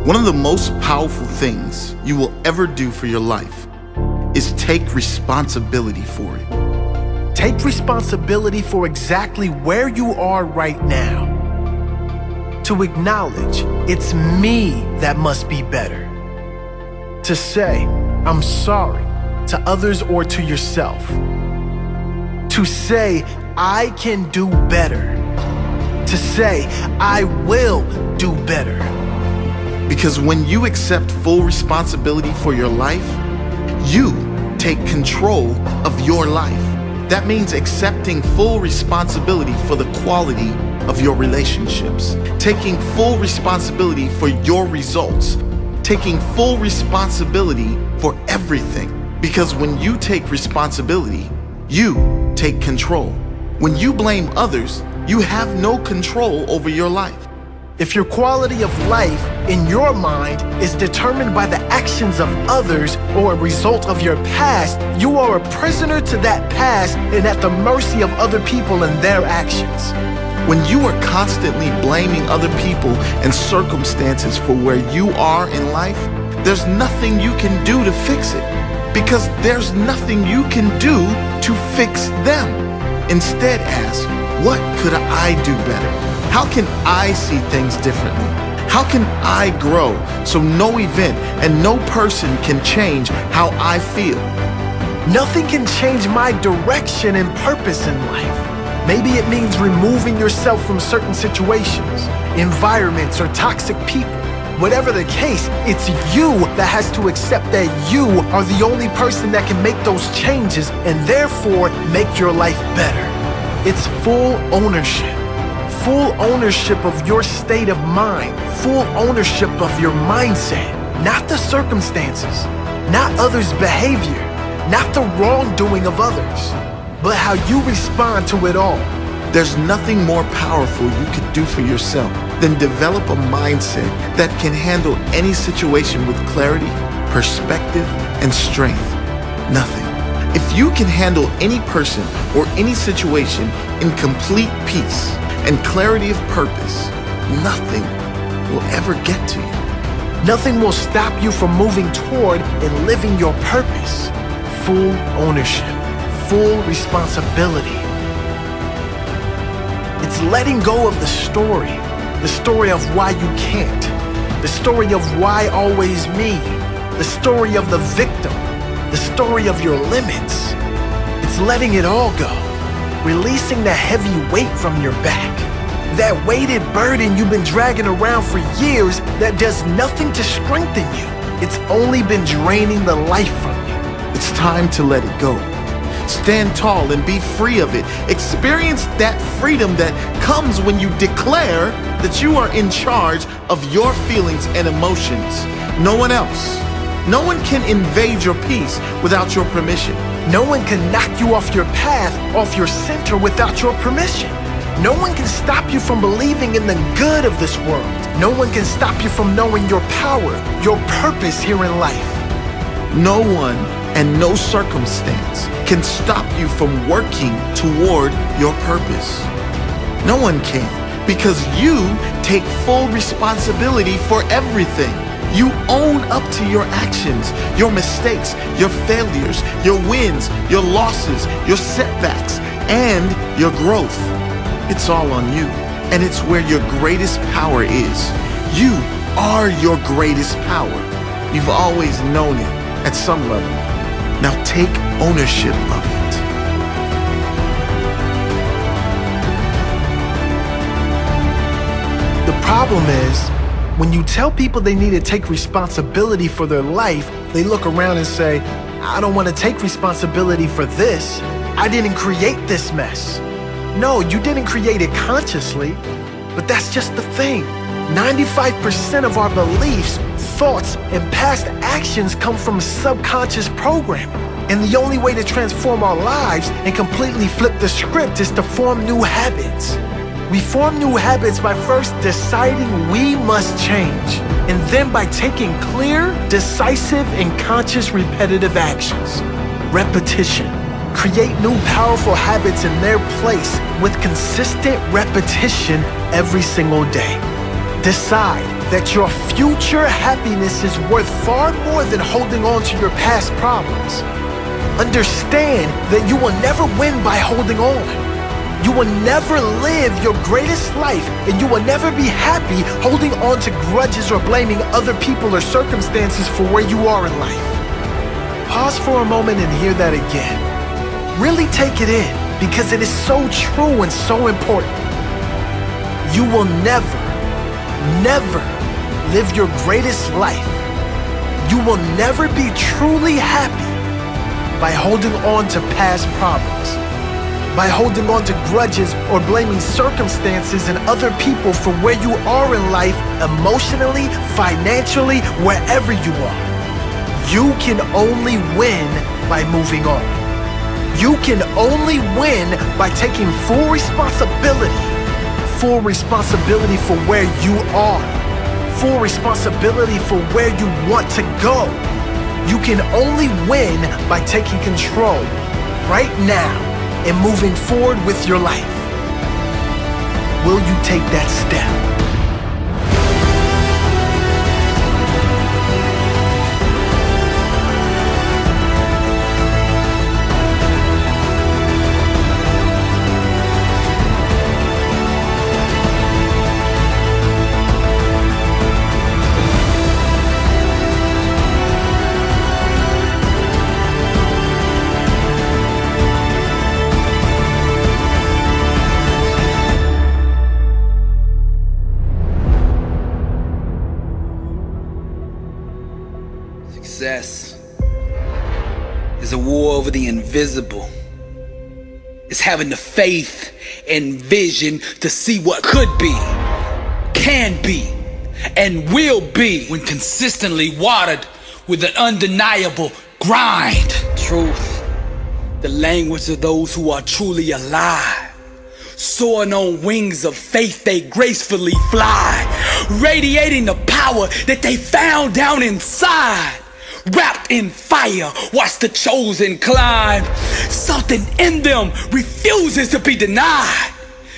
One of the most powerful things you will ever do for your life is take responsibility for it. Take responsibility for exactly where you are right now. To acknowledge it's me that must be better. To say, I'm sorry to others or to yourself. To say, I can do better. To say, I will do better. Because when you accept full responsibility for your life, you take control of your life. That means accepting full responsibility for the quality of your relationships, taking full responsibility for your results, taking full responsibility for everything. Because when you take responsibility, you take control. When you blame others, you have no control over your life. If your quality of life in your mind is determined by the actions of others or a result of your past, you are a prisoner to that past and at the mercy of other people and their actions. When you are constantly blaming other people and circumstances for where you are in life, there's nothing you can do to fix it, because there's nothing you can do to fix them. Instead, ask, what could I do better? How can I see things differently? How can I grow so no event and no person can change how I feel? Nothing can change my direction and purpose in life. Maybe it means removing yourself from certain situations, environments, or toxic people. Whatever the case, it's you that has to accept that you are the only person that can make those changes and therefore make your life better. It's full ownership. Full ownership of your state of mind, full ownership of your mindset, not the circumstances, not others' behavior, not the wrongdoing of others, but how you respond to it all. There's nothing more powerful you could do for yourself than develop a mindset that can handle any situation with clarity, perspective, and strength. Nothing. If you can handle any person or any situation in complete peace and clarity of purpose, nothing will ever get to you. Nothing will stop you from moving toward and living your purpose. Full ownership, full responsibility. It's letting go of the story of why you can't, the story of why always me, the story of the victim, the story of your limits. It's letting it all go. Releasing the heavy weight from your back. That weighted burden you've been dragging around for years that does nothing to strengthen you. It's only been draining the life from you. It's time to let it go. Stand tall and be free of it. Experience that freedom that comes when you declare that you are in charge of your feelings and emotions. No one else. No one can invade your peace without your permission. No one can knock you off your path, off your center without your permission. No one can stop you from believing in the good of this world. No one can stop you from knowing your power, your purpose here in life. No one and no circumstance can stop you from working toward your purpose. No one can, because you take full responsibility for everything. You own up to your actions, your mistakes, your failures, your wins, your losses, your setbacks, and your growth. It's all on you, and it's where your greatest power is. You are your greatest power. You've always known it at some level. Now take ownership of it. The problem is, when you tell people they need to take responsibility for their life, they look around and say, I don't want to take responsibility for this. I didn't create this mess. No, you didn't create it consciously, but that's just the thing. 95% of our beliefs, thoughts, and past actions come from subconscious programming. And the only way to transform our lives and completely flip the script is to form new habits. We form new habits by first deciding we must change, and then by taking clear, decisive, and conscious repetitive actions. Repetition. Create new powerful habits in their place with consistent repetition every single day. Decide that your future happiness is worth far more than holding on to your past problems. Understand that you will never win by holding on. You will never live your greatest life, and you will never be happy holding on to grudges or blaming other people or circumstances for where you are in life. Pause for a moment and hear that again. Really take it in, because it is so true and so important. You will never live your greatest life. You will never be truly happy by holding on to past problems, by holding on to grudges or blaming circumstances and other people for where you are in life emotionally, financially, wherever you are. You can only win by moving on. You can only win by taking full responsibility for where you are, full responsibility for where you want to go. You can only win by taking control right now and moving forward with your life. Will you take that step? Success is a war over the invisible. It's having the faith and vision to see what could be, can be, and will be when consistently watered with an undeniable grind. Truth, the language of those who are truly alive. Soaring on wings of faith, they gracefully fly, radiating the power that they found down inside. Wrapped in fire, watch the chosen climb. Something in them refuses to be denied.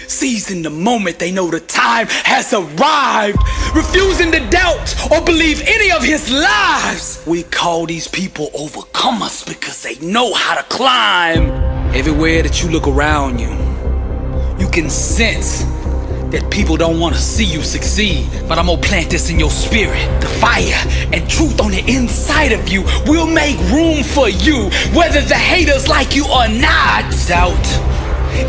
Seizing the moment, they know the time has arrived. Refusing to doubt or believe any of his lies. We call these people overcomers because they know how to climb. Everywhere that you look around you, you can sense that people don't want to see you succeed. But I'm gonna plant this in your spirit. The fire and truth on the inside of you will make room for you, whether the haters like you or not. Doubt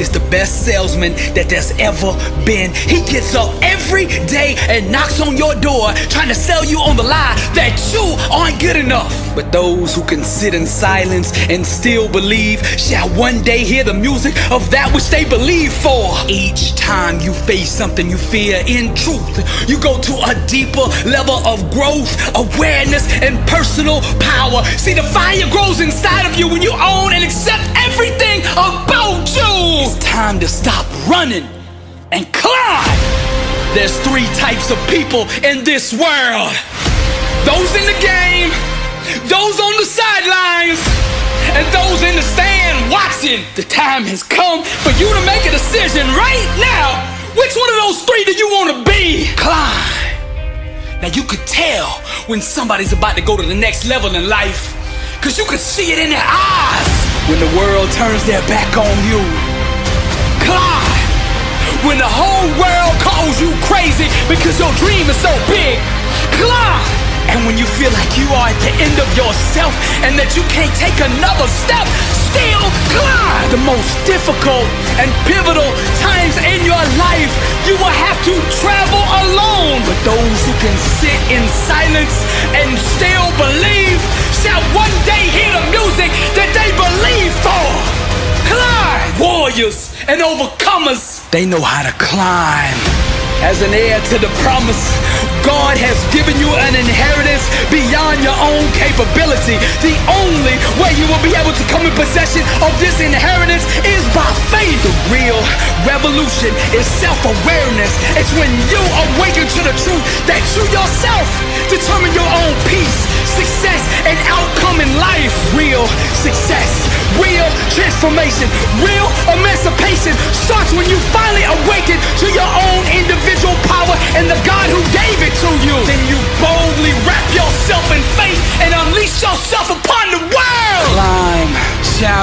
is the best salesman that there's ever been. He gets up every day and knocks on your door, trying to sell you on the lie that you aren't good enough. But those who can sit in silence and still believe shall one day hear the music of that which they believe for. Each time you face something you fear, in truth, you go to a deeper level of growth, awareness, and personal power. See, the fire grows inside of you when you own and accept everything about you. It's time to stop running and climb. There's three types of people in this world: those in the game, those on the sidelines, and those in the stand watching. The time has come for you to make a decision right now. Which one of those three do you want to be? Climb. Now you could tell when somebody's about to go to the next level in life, cause you could see it in their eyes. When the world turns their back on you, climb. When the whole world calls you crazy because your dream is so big, climb. And when you feel like you are at the end of yourself and that you can't take another step, still climb. The most difficult and pivotal times in your life, you will have to travel alone. But those who can sit in silence and still believe shall one day hear the music that they believe for. Climb! Warriors and overcomers, they know how to climb. As an heir to the promise, God has given you an inheritance beyond your own capability. The only way you will be able to come in possession of this inheritance is by faith. The real revolution is self-awareness. It's when you awaken to the truth that you yourself determine your own peace, success, and outcome in life. Real success, real transformation, real emancipation starts when you finally awaken to your own individual power and the God who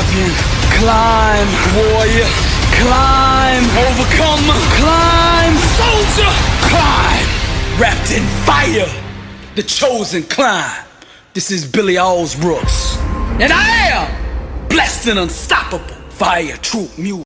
champion. Climb, warrior. Climb, overcomer. Climb, soldier. Climb, wrapped in fire. The chosen climb. This is Billy Alls Brooks. And I am blessed and unstoppable. Fire, truth, music.